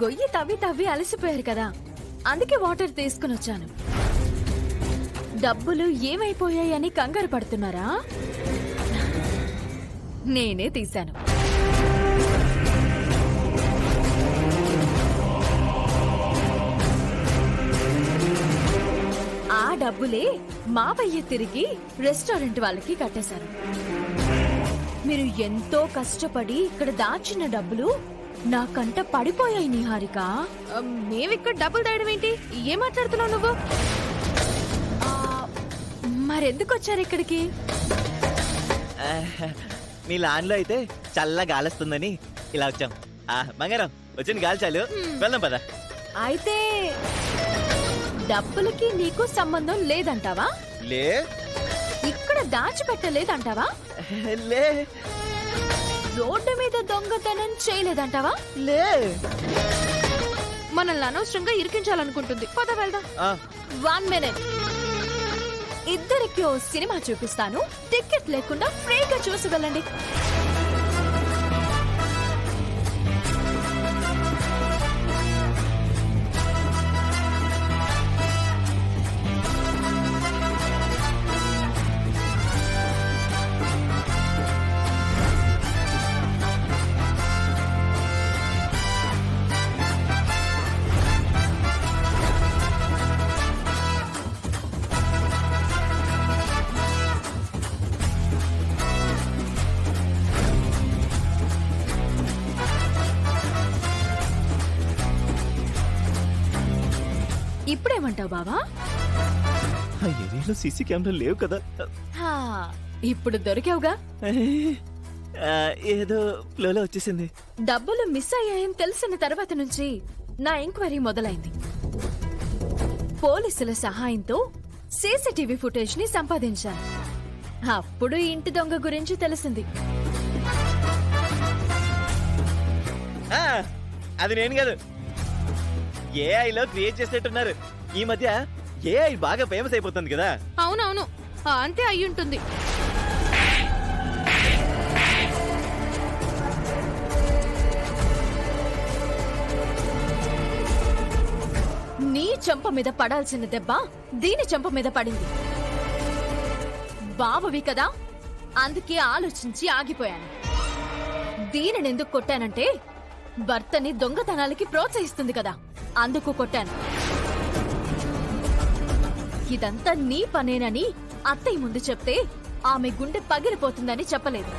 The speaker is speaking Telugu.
గొయ్యి తవ్వి తవ్వి అలసిపోయారు కదా, అందుకే వాటర్ తీసుకుని వచ్చాను. డబ్బులు ఏమైపోయాయని కంగారు పడుతున్నారా? నేనే తీశాను. ఆ డబ్బులే మావయ్య తిరిగి రెస్టారెంట్ వాళ్ళకి కట్టేశారు. మీరు ఎంతో కష్టపడి ఇక్కడ దాచిన డబ్బులు నా కంట పడిపోయాయి నిహారిక. మేమిక్కడ డబ్బులు దాయడం ఏంటి? ఏం మాట్లాడుతున్నావు నువ్వు? మరెందుకు వచ్చారు ఇక్కడికి? మీ లాన్ లో అయితే చల్ల గాలిస్తుందని ఇలా వచ్చాం. బంగారం వచ్చింది గాలి చాలు, వెళ్దాం పద. అయితే డబ్బులకి నీకు సంబంధం లేదంటావా? లే. ఇక్కడ దాచిపెట్టలేదంటావా? లే. రోడ్డు మీద దొంగతనం చేయలేదంటావా? లే. మనల్ని అనవసరంగా ఇరికించాలనుకుంటుంది. పద వెళ్దాం. 1 minute. ఇద్దరికి ఓ సినిమా చూపిస్తాను. టికెట్ లేకుండా ఫ్రీగా చూసి వెళ్ళండి. ఇప్పుడేమంటావు బావా? ఆ ఏరియాలో సీసీ కెమెరా లేవు కదా. ఇప్పుడు దొరికావుగా. ఏదో ఫ్లోలో వచ్చేసింది. డబ్బులు మిస్ అయ్యాయని తెలిసిన తర్వాత నుంచి నా ఎంక్వైరీ మొదలైంది. పోలీసుల సహాయంతో సీసీటీవీ ఫుటేజ్ ని సంపాదించాను. అప్పుడు ఇంటి దొంగ గురించి తెలిసింది. అది నేను కాదు, ఏఐలో క్రియేట్ చేసేట్టున్నారు. ఈ మధ్య ఏఐ బాగా ఫేమస్ అయిపోతుంది కదా. అవునవును, అంతే అయ్యుంటుంది. నీ చెంప మీద పడాల్సిన దెబ్బ దీని చెంప మీద పడింది. బావవి కదా, అందుకే ఆలోచించి ఆగిపోయాను. దీనిని ఎందుకు కొట్టానంటే భర్తని దొంగతనాలకి ప్రోత్సహిస్తుంది కదా, అందుకు కొట్టాను. ఇదంతా నీ పనేనని అత్తయ్య ముందు చెప్తే ఆమె గుండె పగిలిపోతుందని చెప్పలేదు.